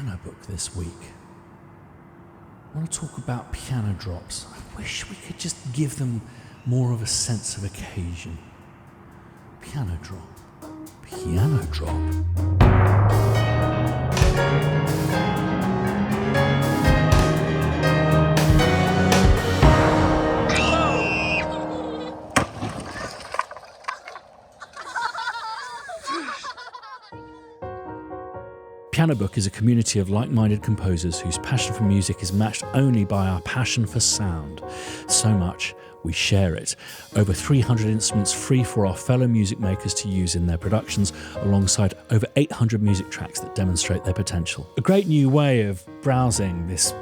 piano book this week. I want to talk about piano drops. I wish we could just give them more of a sense of occasion. Piano drop. Piano drop. Piano Book is a community of like-minded composers whose passion for music is matched only by our passion for sound. So much, we share it. Over 300 instruments free for our fellow music makers to use in their productions, alongside over 800 music tracks that demonstrate their potential. A great new way of browsing this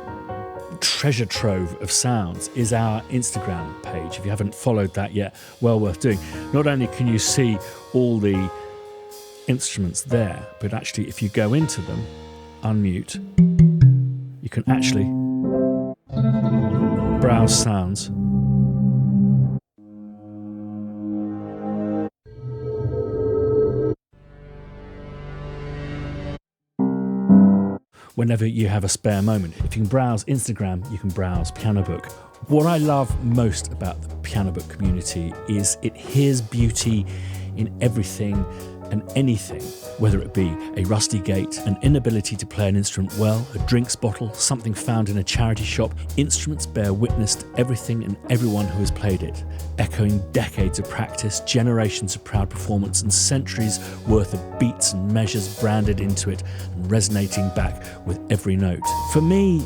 treasure trove of sounds is our Instagram page. If you haven't followed that yet, well worth doing. Not only can you see all the instruments there, but actually if you go into them, unmute, you can actually browse sounds. Whenever you have a spare moment. If you can browse Instagram, you can browse Piano Book. What I love most about the Piano Book community is it hears beauty in everything and anything, whether it be a rusty gate, an inability to play an instrument well, a drinks bottle, something found in a charity shop. Instruments bear witness to everything and everyone who has played it, echoing decades of practice, generations of proud performance, and centuries worth of beats and measures branded into it and resonating back with every note. For me,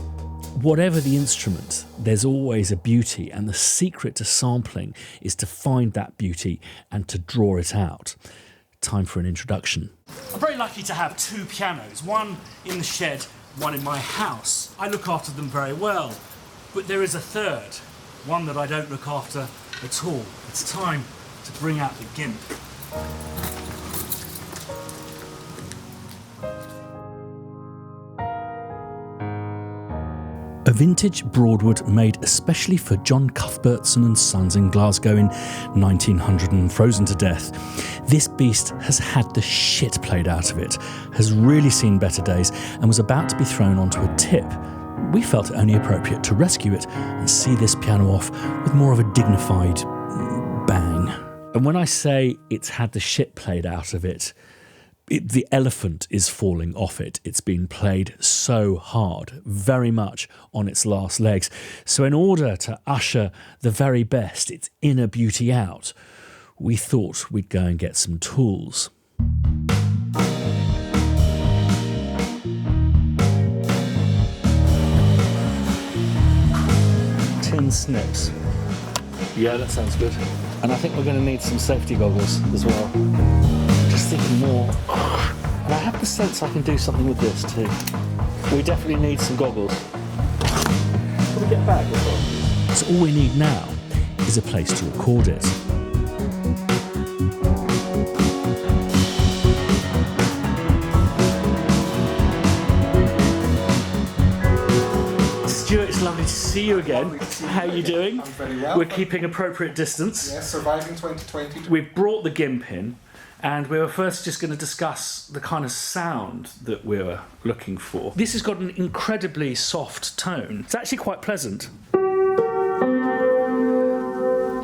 whatever the instrument, there's always a beauty, and the secret to sampling is to find that beauty and to draw it out. Time for an introduction. I'm very lucky to have two pianos, one in the shed, one in my house. I look after them very well, but there is a third, one that I don't look after at all. It's time to bring out the gimp. A vintage Broadwood made especially for John Cuthbertson and Sons in Glasgow in 1900 and frozen to death. This beast has had the shit played out of it, has really seen better days, and was about to be thrown onto a tip. We felt it only appropriate to rescue it and see this piano off with more of a dignified bang. And when I say it's had the shit played out of it, the elephant is falling off it. It's been played so hard, very much on its last legs. So in order to usher the very best, its inner beauty out, we thought we'd go and get some tools. Tin snips. Yeah, that sounds good. And I think we're going to need some safety goggles as well. Just thinking more. And I have the sense I can do something with this too. We definitely need some goggles. Can we get back as well? So all we need now is a place to record it. Stuart, it's lovely to see you again. How are you doing? I'm very well. We're keeping appropriate distance. Yes, surviving 2020. We've brought the gimp in, and we were first just going to discuss the kind of sound that we were looking for. This has got an incredibly soft tone. It's actually quite pleasant.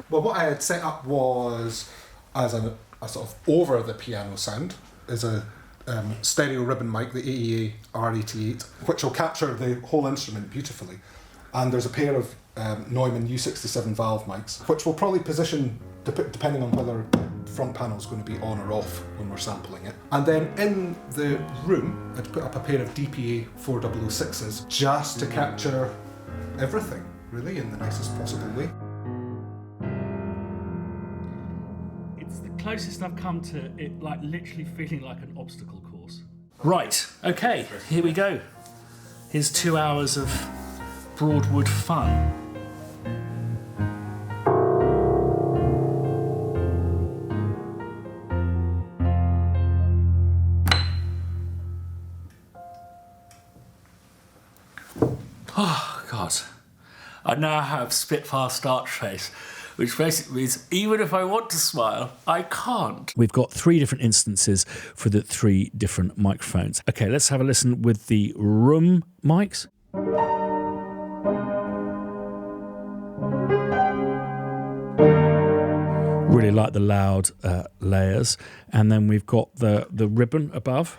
Well, what I had set up was as a sort of over the piano sound is a stereo ribbon mic, the AEA R88, which will capture the whole instrument beautifully. And there's a pair of Neumann U67 valve mics, which will probably position depending on whether the front panel is going to be on or off when we're sampling it. And then in the room, I'd put up a pair of DPA 4006s just to capture everything, really, in the nicest possible way. It's the closest I've come to it, like literally feeling like an obstacle course. Right, okay, here we go. Here's 2 hours of Broadwood fun. Oh, God. I now have Spitfire start trace, which basically means even if I want to smile, I can't. We've got 3 different instances for the 3 different microphones. Okay, let's have a listen with the room mics. Really like the loud layers. And then we've got the ribbon above.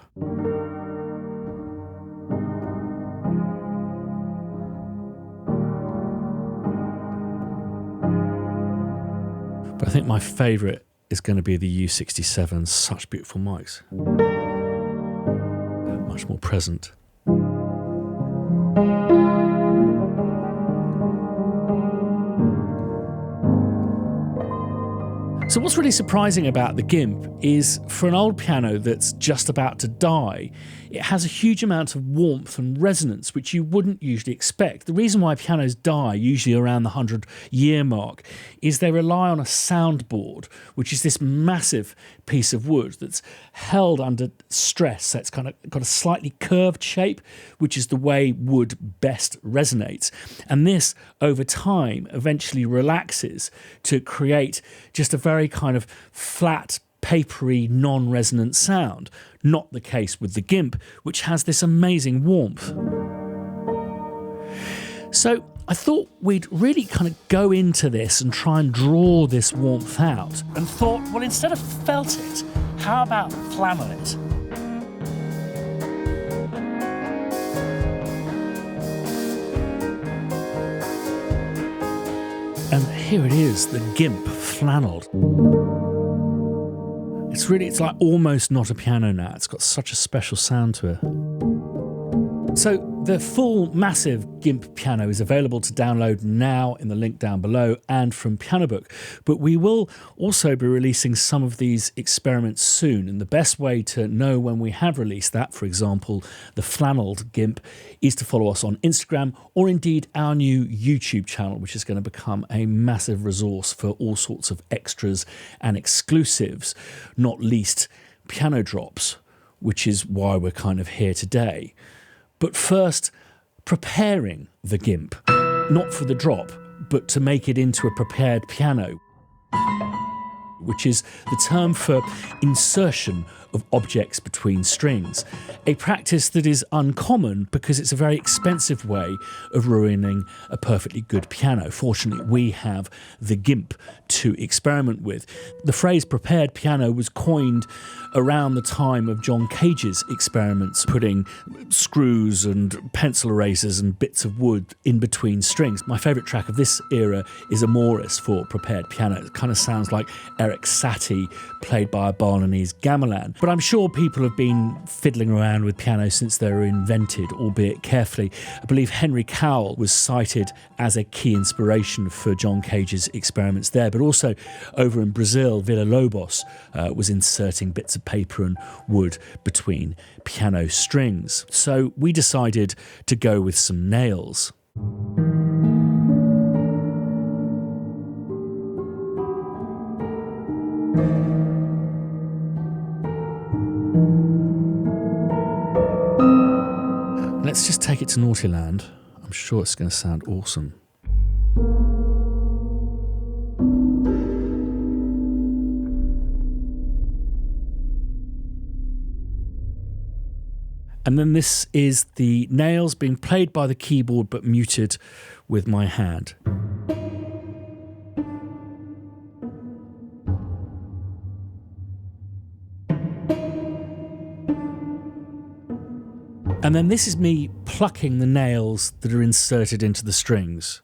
But I think my favourite is going to be the U67. Such beautiful mics. Much more present. So what's really surprising about the GIMP is for an old piano that's just about to die, it has a huge amount of warmth and resonance, which you wouldn't usually expect. The reason why pianos die, usually around the 100-year mark, is they rely on a soundboard, which is this massive piece of wood that's held under stress. So it's kind of got a slightly curved shape, which is the way wood best resonates. And this, over time, eventually relaxes to create just a very kind of flat, papery, non-resonant sound. Not the case with the GIMP, which has this amazing warmth. So I thought we'd really kind of go into this and try and draw this warmth out, and thought, well, instead of felt it, how about flannel it? And here it is, the GIMP flannelled. It's like almost not a piano now. It's got such a special sound to it. So the full massive GIMP piano is available to download now in the link down below and from Pianobook. But we will also be releasing some of these experiments soon. And the best way to know when we have released that, for example, the flannelled GIMP, is to follow us on Instagram or indeed our new YouTube channel, which is going to become a massive resource for all sorts of extras and exclusives, not least piano drops, which is why we're kind of here today. But first, preparing the GIMP, not for the drop, but to make it into a prepared piano, which is the term for insertion of objects between strings, a practice that is uncommon because it's a very expensive way of ruining a perfectly good piano. Fortunately, we have the GIMP to experiment with. The phrase prepared piano was coined around the time of John Cage's experiments, putting screws and pencil erasers and bits of wood in between strings. My favourite track of this era is Amoris for prepared piano. It kind of sounds like Eric Satie played by a Balinese gamelan. But I'm sure people have been fiddling around with piano since they were invented, albeit carefully. I believe Henry Cowell was cited as a key inspiration for John Cage's experiments there, but also over in Brazil, Villa-Lobos was inserting bits of paper and wood between piano strings. So we decided to go with some nails. Let's just take it to Naughtyland. I'm sure it's going to sound awesome. And then this is the nails being played by the keyboard but muted with my hand. And then this is me plucking the nails that are inserted into the strings.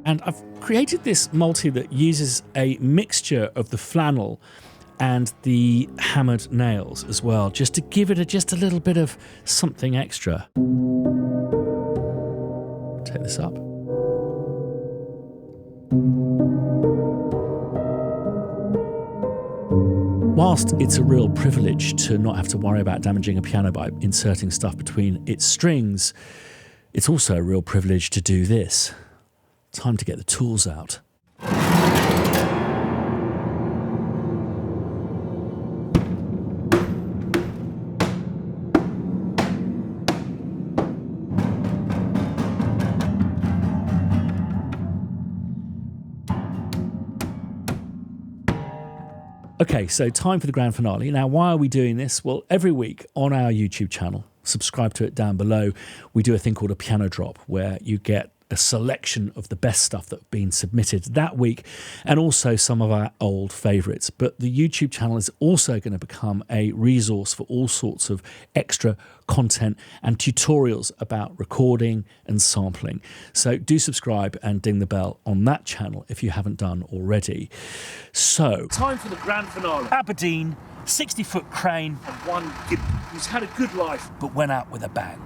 And I've created this multi that uses a mixture of the flannel and the hammered nails as well, just to give it just a little bit of something extra. Take this up. Whilst it's a real privilege to not have to worry about damaging a piano by inserting stuff between its strings, it's also a real privilege to do this. Time to get the tools out. Okay, so time for the grand finale. Now, why are we doing this? Well, every week on our YouTube channel, subscribe to it down below, we do a thing called a piano drop, where you get a selection of the best stuff that's been submitted that week, and also some of our old favourites. But the YouTube channel is also going to become a resource for all sorts of extra content and tutorials about recording and sampling. So do subscribe and ding the bell on that channel if you haven't done already. So, time for the grand finale. Aberdeen, 60-foot crane, and one who's had a good life but went out with a bang.